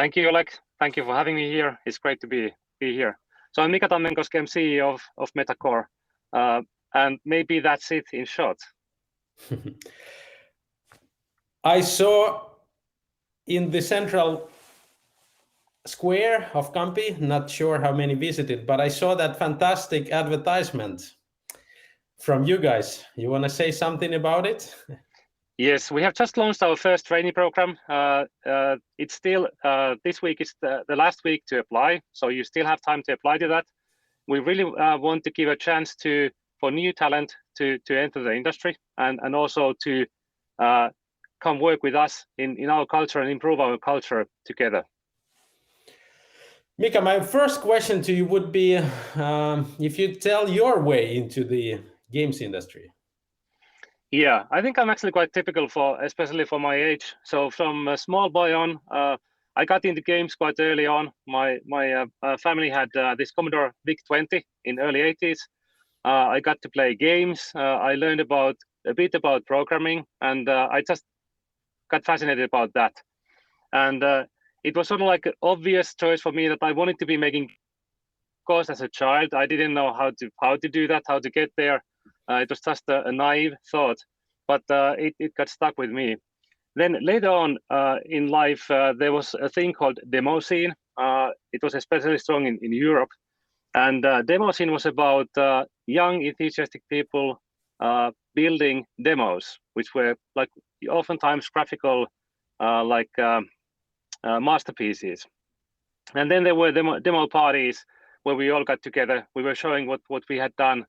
Thank you, Oleg. Thank you for having me here. It's great to be here. So I'm Mika Tammenkoski, I'm CEO of Metacore. And maybe that's it in short. I saw in the central square of Campi, not sure how many visited, but I saw that fantastic advertisement from you guys. You want to say something about it? Yes, we have just launched our first trainee program. It's still, this week is the last week to apply, so you still have time to apply to that. We really want to give a chance for new talent to enter the industry and also to come work with us in our culture and improve our culture together. Mika, my first question to you would be if you tell your way into the games industry. Yeah, I think I'm actually quite typical especially for my age. So from a small boy on, I got into games quite early on. My family had this Commodore VIC-20 in early 80s. I got to play games. I learned a bit about programming, and I just got fascinated about that. And it was sort of like an obvious choice for me that I wanted to be making. Of course, as a child, I didn't know how to do that, how to get there. It was just a naive thought, but it got stuck with me. Then later on in life, there was a thing called demo scene. It was especially strong in Europe. And demo scene was about young, enthusiastic people building demos, which were like oftentimes graphical, masterpieces. And then there were demo parties where we all got together. We were showing what we had done,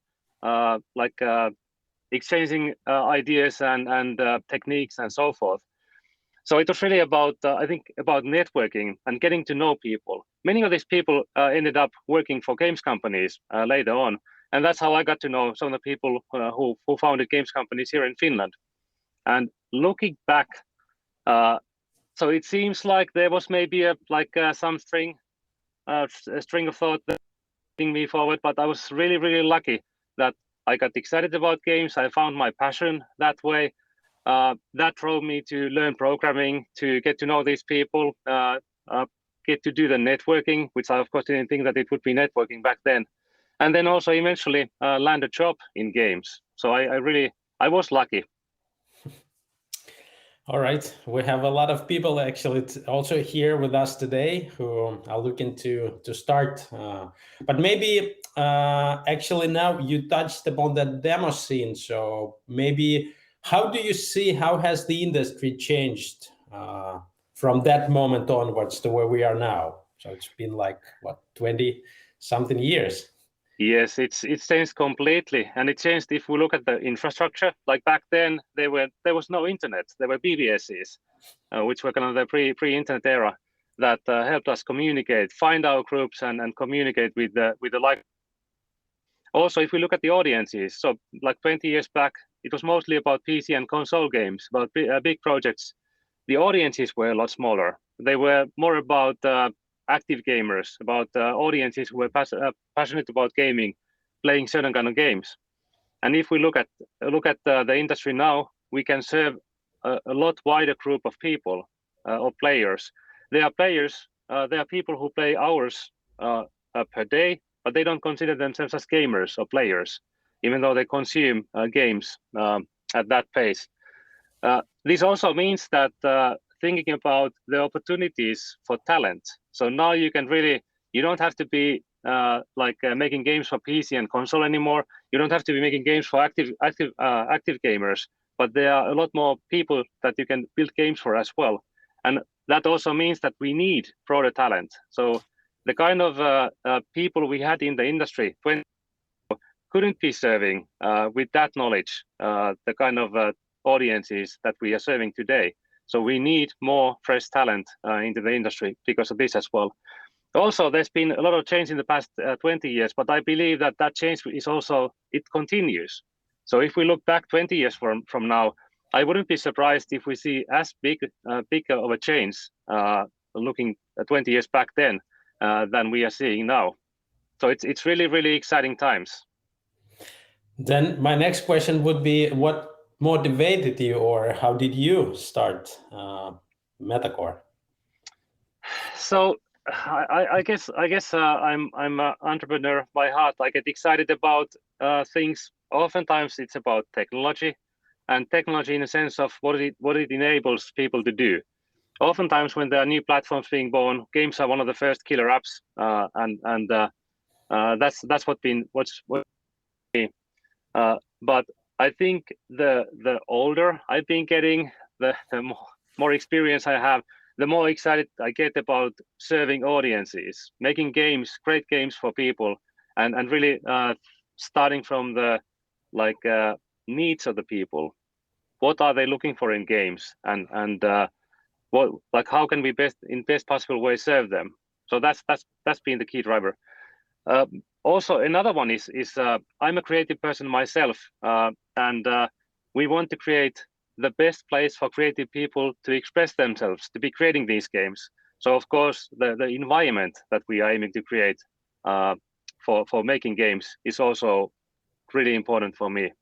exchanging ideas and techniques and so forth. So it was really about, I think, about networking and getting to know people. Many of these people ended up working for games companies later on. And that's how I got to know some of the people who founded games companies here in Finland. And looking back, so it seems like there was maybe a string of thought that me forward, but I was really, really lucky that I got excited about games. I found my passion that way. That drove me to learn programming, to get to know these people, get to do the networking, which I of course didn't think that it would be networking back then. And then also eventually land a job in games. So I was lucky. All right, we have a lot of people actually also here with us today who are looking to start. But maybe actually now you touched upon the demo scene. So maybe how do you see, how has the industry changed from that moment onwards to where we are now? So it's been like, what, 20 something years? Yes, it's changed completely, and it changed if we look at the infrastructure. Like back then, there was no internet. There were BBSs, which were kind of the pre-internet era that helped us communicate, find our groups, and communicate with the like. Also, if we look at the audiences, so like 20 years back, it was mostly about PC and console games, about big projects. The audiences were a lot smaller. They were more about active gamers, about audiences who were passionate about gaming, playing certain kind of games. And if we look at the industry now, we can serve a lot wider group of people or players. There are people who play hours per day, but they don't consider themselves as gamers or players, even though they consume games at that pace. This also means that thinking about the opportunities for talent. So now you don't have to be making games for PC and console anymore. You don't have to be making games for active gamers, but there are a lot more people that you can build games for as well. And that also means that we need broader talent. So the kind of people we had in the industry couldn't be serving with that knowledge, the kind of audiences that we are serving today. So we need more fresh talent into the industry because of this as well. Also, there's been a lot of change in the past 20 years, but I believe that change is also, it continues. So if we look back 20 years from now, I wouldn't be surprised if we see as big of a change looking 20 years back then than we are seeing now. So it's really, really exciting times. Then my next question would be, what motivated you, or how did you start Metacore? So I guess I'm an entrepreneur by heart. I get excited about things. Oftentimes it's about technology, and technology in the sense of what it enables people to do. Oftentimes when there are new platforms being born, games are one of the first killer apps, and that's what's but I think the older I've been getting, the more experience I have, the more excited I get about serving audiences, making games, great games for people, and really starting from the needs of the people. What are they looking for in games, and what how can we best possible way serve them? So that's been the key driver. Also, another one is I'm a creative person myself, and we want to create the best place for creative people to express themselves, to be creating these games. So, of course, the environment that we are aiming to create for making games is also really important for me.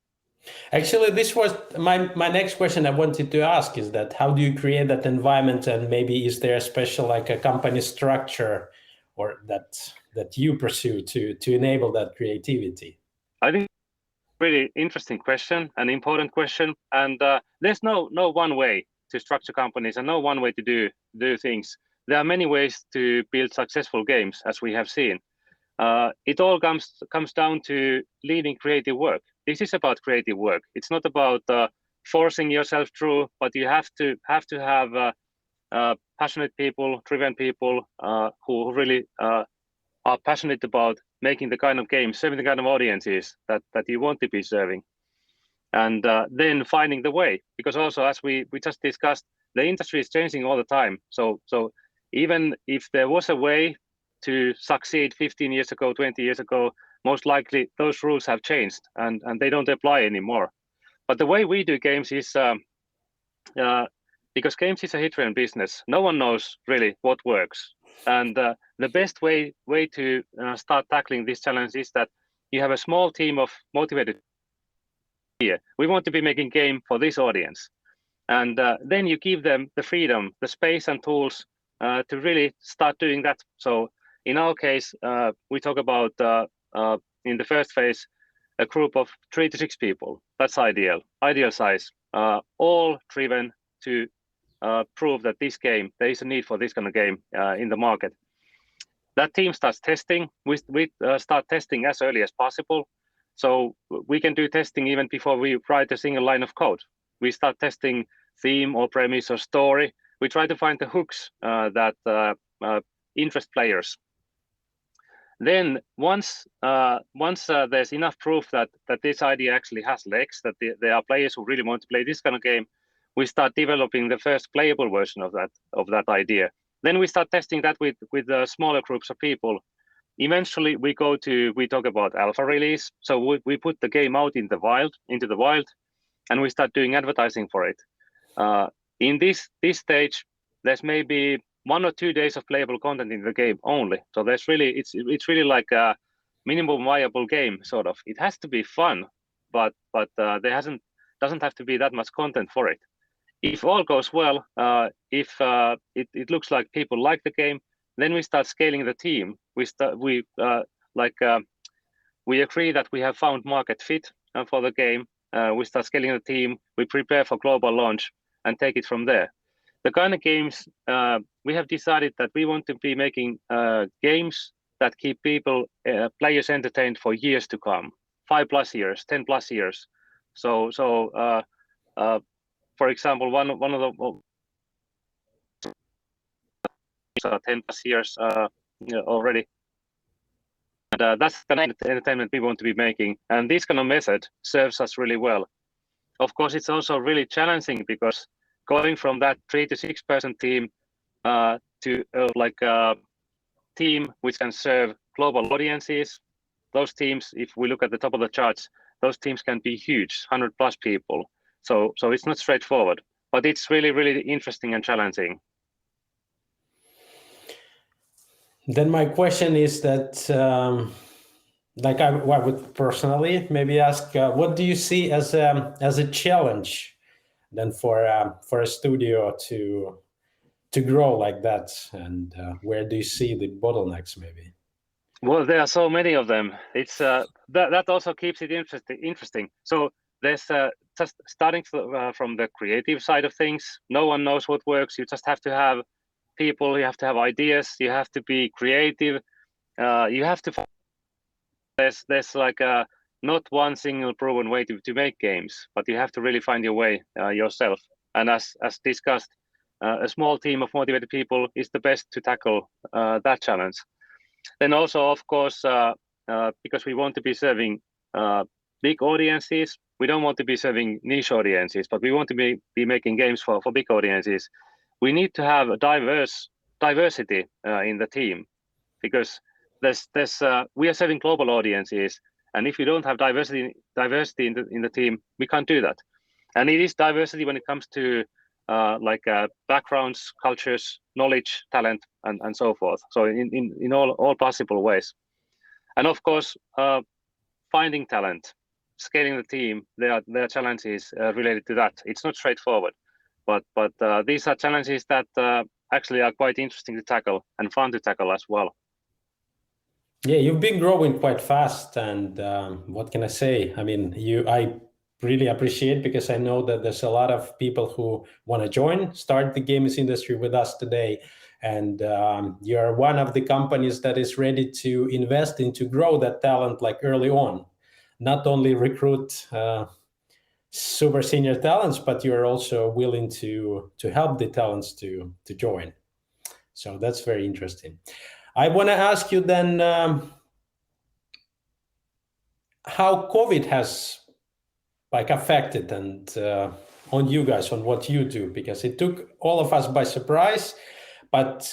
Actually, this was my next question I wanted to ask is that how do you create that environment, and maybe is there a special like a company structure or that you pursue to enable that creativity? I think really interesting question, an important question, and there's no one way to structure companies and no one way to do things. There are many ways to build successful games, as we have seen. It all comes down to leading creative work. This is about creative work. It's not about forcing yourself through, but you have to have passionate people, driven people who really are passionate about making the kind of games, serving the kind of audiences that you want to be serving, and then finding the way. Because also, as we just discussed, the industry is changing all the time. So even if there was a way to succeed 15 years ago, 20 years ago, most likely those rules have changed and they don't apply anymore. But the way we do games is because games is a hit-driven business. No one knows really what works. And the best way to start tackling this challenge is that you have a small team of motivated here. We want to be making game for this audience. And then you give them the freedom, the space and tools to really start doing that. So in our case, we talk about in the first phase, a group of 3 to 6 people. That's ideal size, all driven to prove that this game, there is a need for this kind of game in the market. That team starts testing. We start testing as early as possible. So we can do testing even before we write a single line of code. We start testing theme or premise or story. We try to find the hooks that interest players. Then once there's enough proof that this idea actually has legs, that there are players who really want to play this kind of game, we start developing the first playable version of that idea. Then we start testing that with smaller groups of people. Eventually, we talk about alpha release. So we put the game out into the wild, and we start doing advertising for it. In this stage, there's maybe 1 or 2 days of playable content in the game only. So there's really it's really like a minimum viable game sort of. It has to be fun, but there doesn't have to be that much content for it. If all goes well, if it looks like people like the game, then we start scaling the team. We agree that we have found market fit for the game. We start scaling the team. We prepare for global launch and take it from there. The kind of games we have decided that we want to be making games that keep players entertained for years to come, 5+ years, 10+ years. So for example, one of the 10+ years already. And that's the kind of entertainment we want to be making. And this kind of method serves us really well. Of course, it's also really challenging because going from that 3 to 6 person team to a team which can serve global audiences, those teams, if we look at the top of the charts, those teams can be huge, 100+ people. So it's not straightforward, but it's really, really interesting and challenging. Then my question is that, I would personally maybe ask, what do you see as a challenge then for a studio to grow like that? And where do you see the bottlenecks maybe? Well, there are so many of them. It's that also keeps it interesting. So there's just starting from the creative side of things. No one knows what works. You just have to have people. You have to have ideas. You have to be creative. You have to. There's like not one single proven way to make games, but you have to really find your way yourself. And as discussed, a small team of motivated people is the best to tackle that challenge. Then also, of course, because we want to be serving big audiences, we don't want to be serving niche audiences, but we want to be making games for big audiences. We need to have a diversity in the team, because we are serving global audiences, and if you don't have diversity in the team, we can't do that. And it is diversity when it comes to backgrounds, cultures, knowledge, talent, and so forth. So in all possible ways. And of course, finding talent, scaling the team, there are challenges related to that. It's not straightforward, but these are challenges that actually are quite interesting to tackle and fun to tackle as well. Yeah, you've been growing quite fast, and what can I say? I mean, I really appreciate, because I know that there's a lot of people who want to start the games industry with us today. And you're one of the companies that is ready to invest in to grow that talent like early on, not only recruit super senior talents, but you're also willing to help the talents to join. So that's very interesting. I want to ask you then how COVID has affected and on you guys, on what you do, because it took all of us by surprise, but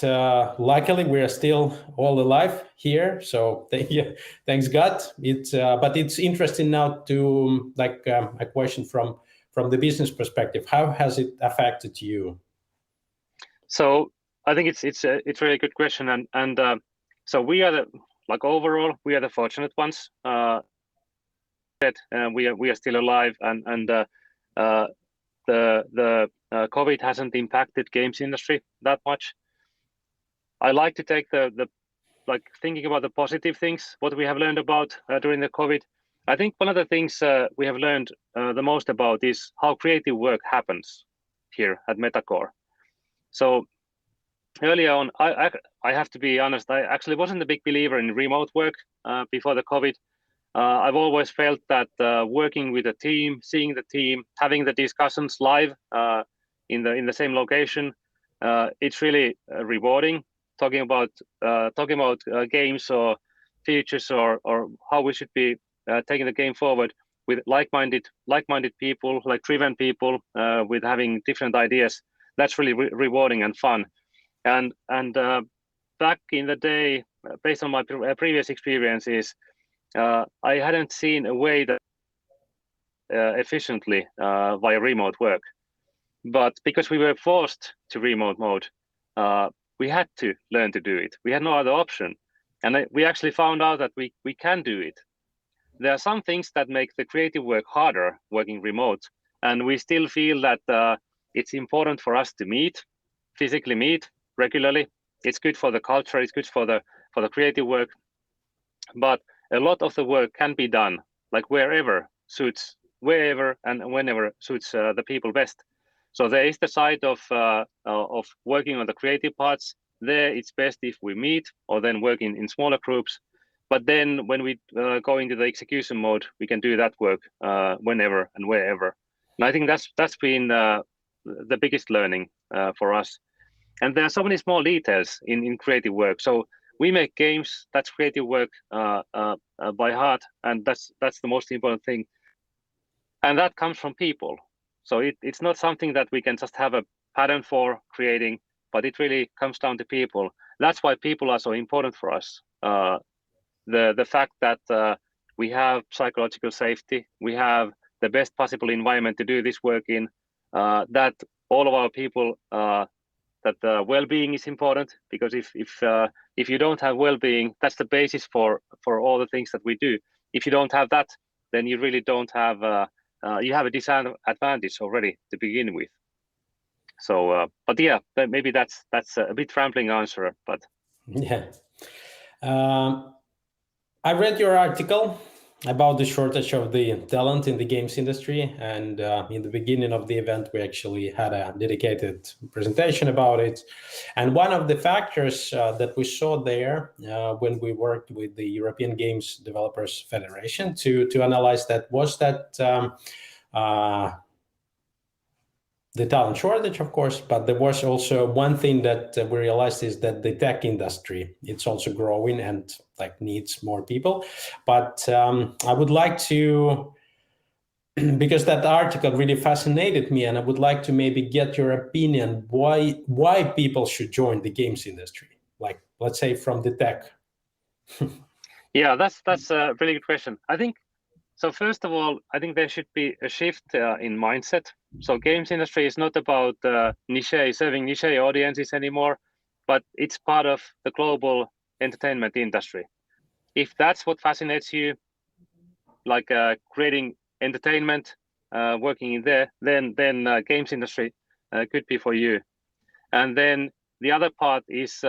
luckily we are still all alive here. So thanks God. But it's interesting now to a question from the business perspective. How has it affected you? So I think it's a really good question, and so we are overall we are the fortunate ones. We are still alive, and the COVID hasn't impacted games industry that much. I like to take the thinking about the positive things, what we have learned about during the COVID. I think one of the things we have learned the most about is how creative work happens here at Metacore. So early on, I have to be honest, I actually wasn't a big believer in remote work before the COVID. I've always felt that working with a team, seeing the team, having the discussions live in the same location, it's really rewarding. Talking about games or features or how we should be taking the game forward with like-minded people, like driven people with having different ideas. That's really rewarding and fun. And back in the day, based on my previous experiences, I hadn't seen a way that efficiently via remote work. But because we were forced to remote mode, we had to learn to do it. We had no other option. And we actually found out that we can do it. There are some things that make the creative work harder working remote. And we still feel that it's important for us to physically meet regularly. It's good for the culture, it's good for the creative work. But a lot of the work can be done wherever and whenever suits the people best. So there is the side of working on the creative parts. There it's best if we meet or then work in smaller groups. But then when we go into the execution mode, we can do that work whenever and wherever. And I think that's been the biggest learning for us. And there are so many small details in creative work. So we make games. That's creative work by heart, and that's the most important thing. And that comes from people. So it's not something that we can just have a pattern for creating, but it really comes down to people. That's why people are so important for us. The fact that we have psychological safety, we have the best possible environment to do this work in, that all of our people, that well-being is important, because if you don't have well-being, that's the basis for all the things that we do. If you don't have that, then you really don't have you have a disadvantage already to begin with. So, but yeah, maybe that's a bit rambling answer, but yeah. I read your article about the shortage of the talent in the games industry, and in the beginning of the event, we actually had a dedicated presentation about it. And one of the factors that we saw there when we worked with the European Games Developers Federation to analyze that was that the talent shortage, of course, but there was also one thing that we realized is that the tech industry, it's also growing and like needs more people. But I would like to, because that article really fascinated me, and I would like to maybe get your opinion why people should join the games industry, like let's say from the tech. yeah, that's a really good question. I think so. First of all, I think there should be a shift in mindset. So games industry is not about serving niche audiences anymore, but it's part of the global entertainment industry. If that's what fascinates you, like creating entertainment, working in there, then games industry could be for you. And then the other part is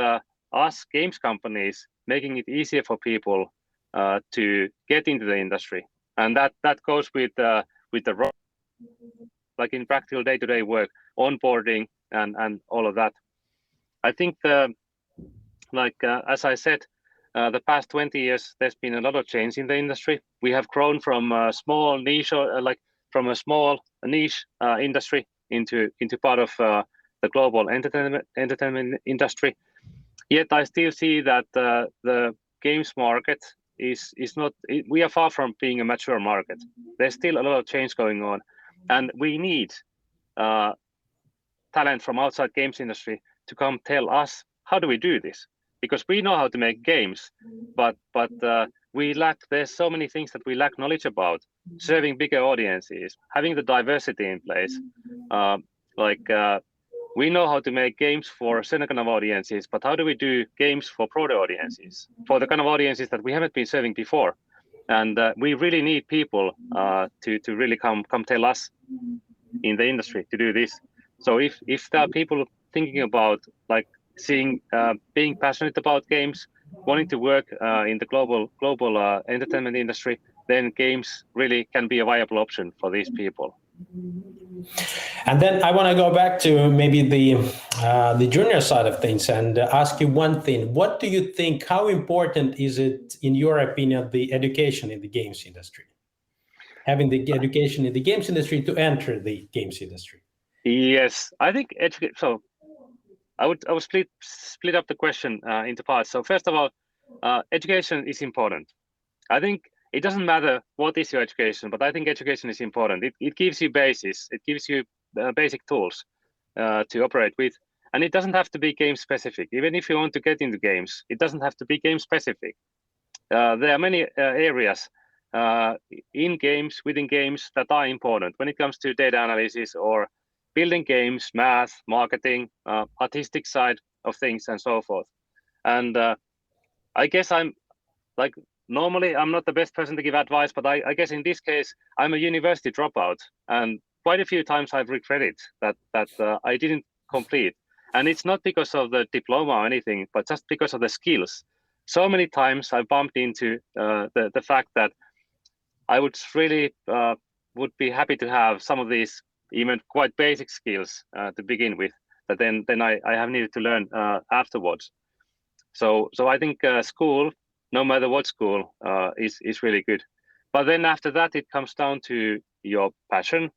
us games companies making it easier for people to get into the industry, and that goes with the like in practical day-to-day work, onboarding and all of that. I think as I said, the past 20 years there's been a lot of change in the industry. We have grown from a small niche, from a small niche industry into part of the global entertainment industry. Yet I still see that the games market is not. We are far from being a mature market. There's still a lot of change going on, and we need talent from outside games industry to come tell us how do we do this, because we know how to make games, but we lack. There's so many things that we lack knowledge about. Serving bigger audiences, having the diversity in place, we know how to make games for a certain kind of audiences, but how do we do games for broader audiences, for the kind of audiences that we haven't been serving before? And we really need people to really come tell us in the industry to do this. So if there are people thinking about like being passionate about games, wanting to work in the global entertainment industry, then games really can be a viable option for these people. And then I want to go back to maybe the junior side of things and ask you one thing. What do you think, how important is it, in your opinion, the education in the games industry? Having the education in the games industry to enter the games industry? Yes, I think so I would split up the question into parts. So first of all, education is important. I think it doesn't matter what is your education, but I think education is important. It gives you basis. It gives you basic tools to operate with. And it doesn't have to be game specific. Even if you want to get into games, it doesn't have to be game specific. There are many areas in games, within games, that are important when it comes to data analysis or building games, math, marketing, artistic side of things, and so forth. And I guess normally I'm not the best person to give advice, but I guess in this case, I'm a university dropout, and quite a few times I've regretted that I didn't complete. And it's not because of the diploma or anything, but just because of the skills. So many times I bumped into the fact that I would really would be happy to have some of these even quite basic skills to begin with, but then I have needed to learn afterwards. So I think school, no matter what school, is really good. But then after that, it comes down to your passion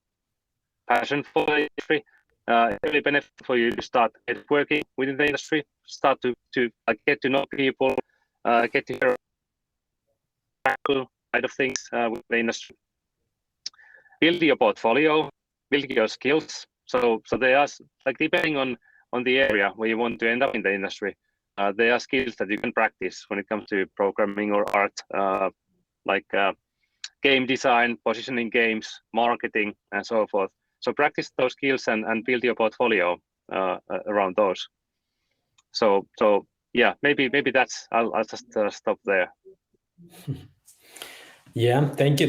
for the industry. It's really benefit for you to start working within the industry, start to get to know people, get to hear practical side of things with the industry. Build your portfolio, build your skills. So there are, like, depending on the area where you want to end up in the industry, there are skills that you can practice when it comes to programming or art, like game design, positioning games, marketing, and so forth. So practice those skills and build your portfolio around those. So yeah, maybe that's. I'll just stop there. Yeah, thank you.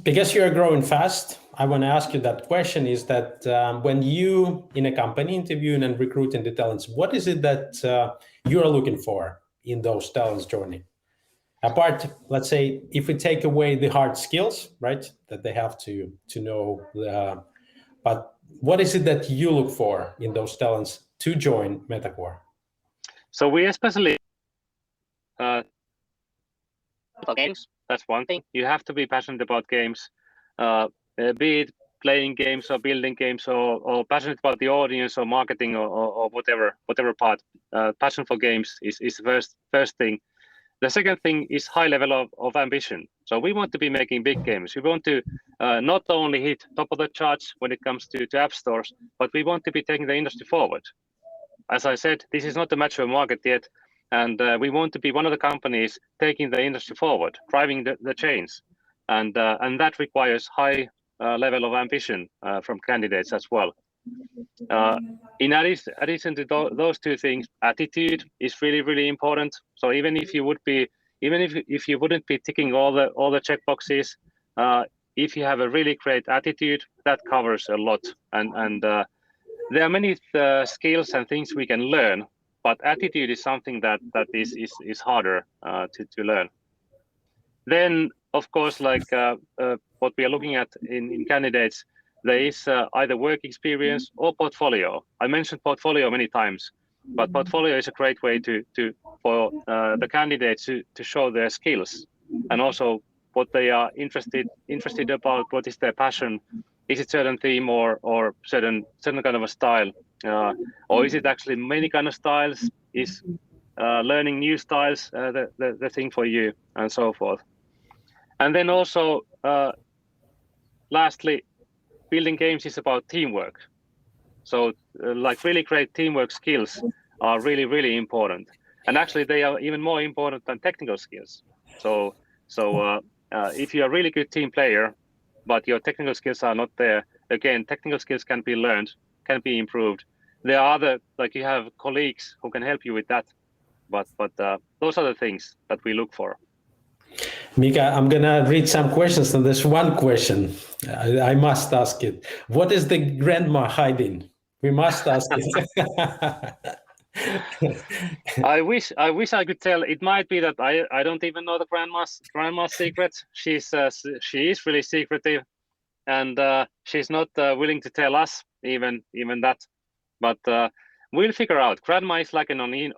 Because you're growing fast, I want to ask you that question is that when you in a company interviewing and recruiting the talents, what is it that you're looking for in those talents journey? Apart, let's say, if we take away the hard skills, right, that they have to know, but what is it that you look for in those talents to join Metacore? So we especially games. That's one thing. You have to be passionate about games, be it playing games or building games or passionate about the audience or marketing or whatever part. Passion for games is the first thing. The second thing is high level of ambition. So we want to be making big games. We want to not only hit top of the charts when it comes to app stores, but we want to be taking the industry forward. As I said, this is not a mature market yet, and we want to be one of the companies taking the industry forward, driving the change, and that requires high level of ambition from candidates as well. In addition to those two things, attitude is really important. So even if you wouldn't be ticking all the check boxes, if you have a really great attitude, that covers a lot. And there are many skills and things we can learn, but attitude is something that is harder to learn. Then, of course, like what we are looking at in candidates, there is either work experience or portfolio. I mentioned portfolio many times, but portfolio is a great way for the candidates to show their skills and also what they are interested about, what is their passion. Is it certain theme or certain kind of a style, or is it actually many kind of styles? Is learning new styles the thing for you, and so forth. And then also, lastly, building games is about teamwork. So like really great teamwork skills are really important. And actually they are even more important than technical skills. So if you're a really good team player, but your technical skills are not there, again, technical skills can be learned, can be improved. There are other, like you have colleagues who can help you with that. But those are the things that we look for. Mika, I'm gonna read some questions, and there's one question I must ask it. What is the grandma hiding? We must ask it. I wish I could tell. It might be that I don't even know the grandma's secret. She is really secretive, and she's not willing to tell us even that. But we'll figure out. Grandma is like an onion.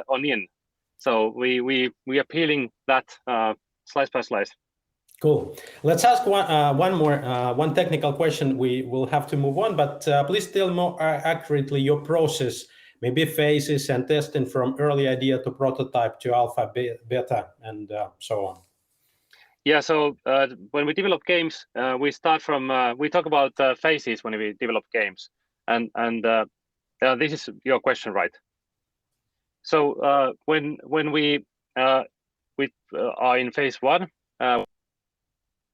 Onion. So we are peeling that slice by slice. Cool. Let's ask one technical question. We will have to move on, but please tell more accurately your process, maybe phases and testing from early idea to prototype to alpha, beta, and so on. Yeah. So when we develop games, we start from we talk about phases when we develop games, and this is your question, right? So when we are in phase one.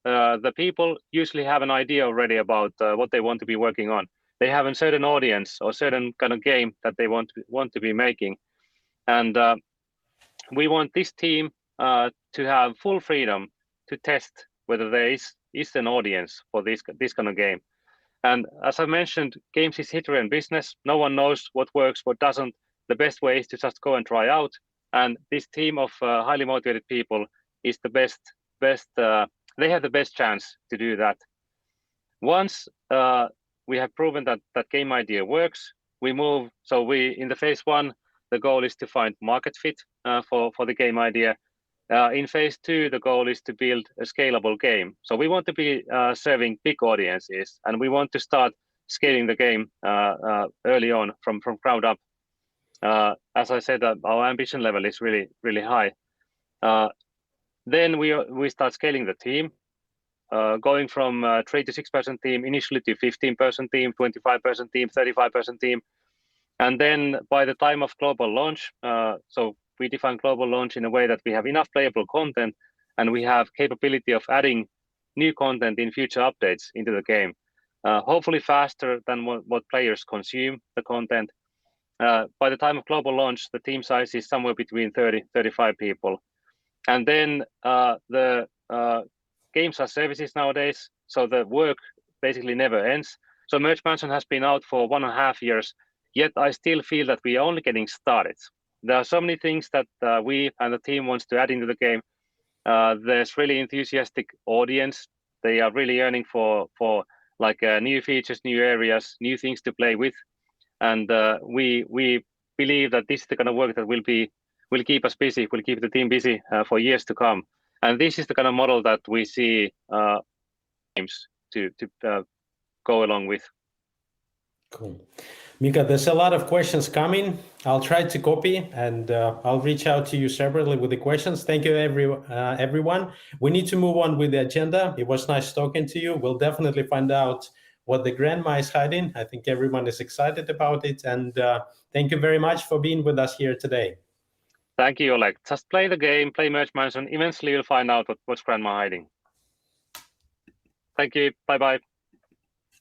The people usually have an idea already about what they want to be working on. They have a certain audience or certain kind of game that they want to be making, and we want this team to have full freedom to test whether there is an audience for this kind of game. And as I mentioned, games is hit-driven business. No one knows what works, what doesn't. The best way is to just go and try out. And this team of highly motivated people is the best. They have the best chance to do that. Once we have proven that game idea works, we move. So in the phase one, the goal is to find market fit for the game idea. In phase two, the goal is to build a scalable game. So we want to be serving big audiences, and we want to start scaling the game early on from ground up. As I said, our ambition level is really high. Then we start scaling the team, going from 3 to 6 person team initially to 15-person team, 25-person team, 35-person team. And then by the time of global launch, so we define global launch in a way that we have enough playable content and we have capability of adding new content in future updates into the game, hopefully faster than what players consume the content. By the time of global launch, the team size is somewhere between 30-35 people. And then the games are services nowadays. so the work basically never ends. So Merge Mansion has been out for 1.5 years, yet I still feel that we are only getting started. There are so many things that we and the team wants to add into the game. There's really enthusiastic audience. They are really yearning for like new features, new areas, new things to play with, and we believe that this is the kind of work that will keep us busy, will keep the team busy for years to come. And this is the kind of model that we see games to go along with. Cool. Mika, there's a lot of questions coming. I'll try to copy and I'll reach out to you separately with the questions. Thank you, everyone. We need to move on with the agenda. It was nice talking to you. We'll definitely find out what the grandma is hiding. I think everyone is excited about it. And thank you very much for being with us here today. Thank you, Oleg. Just play the game, play Merge Mansion. Eventually, you'll find out what's grandma hiding. Thank you. Bye-bye.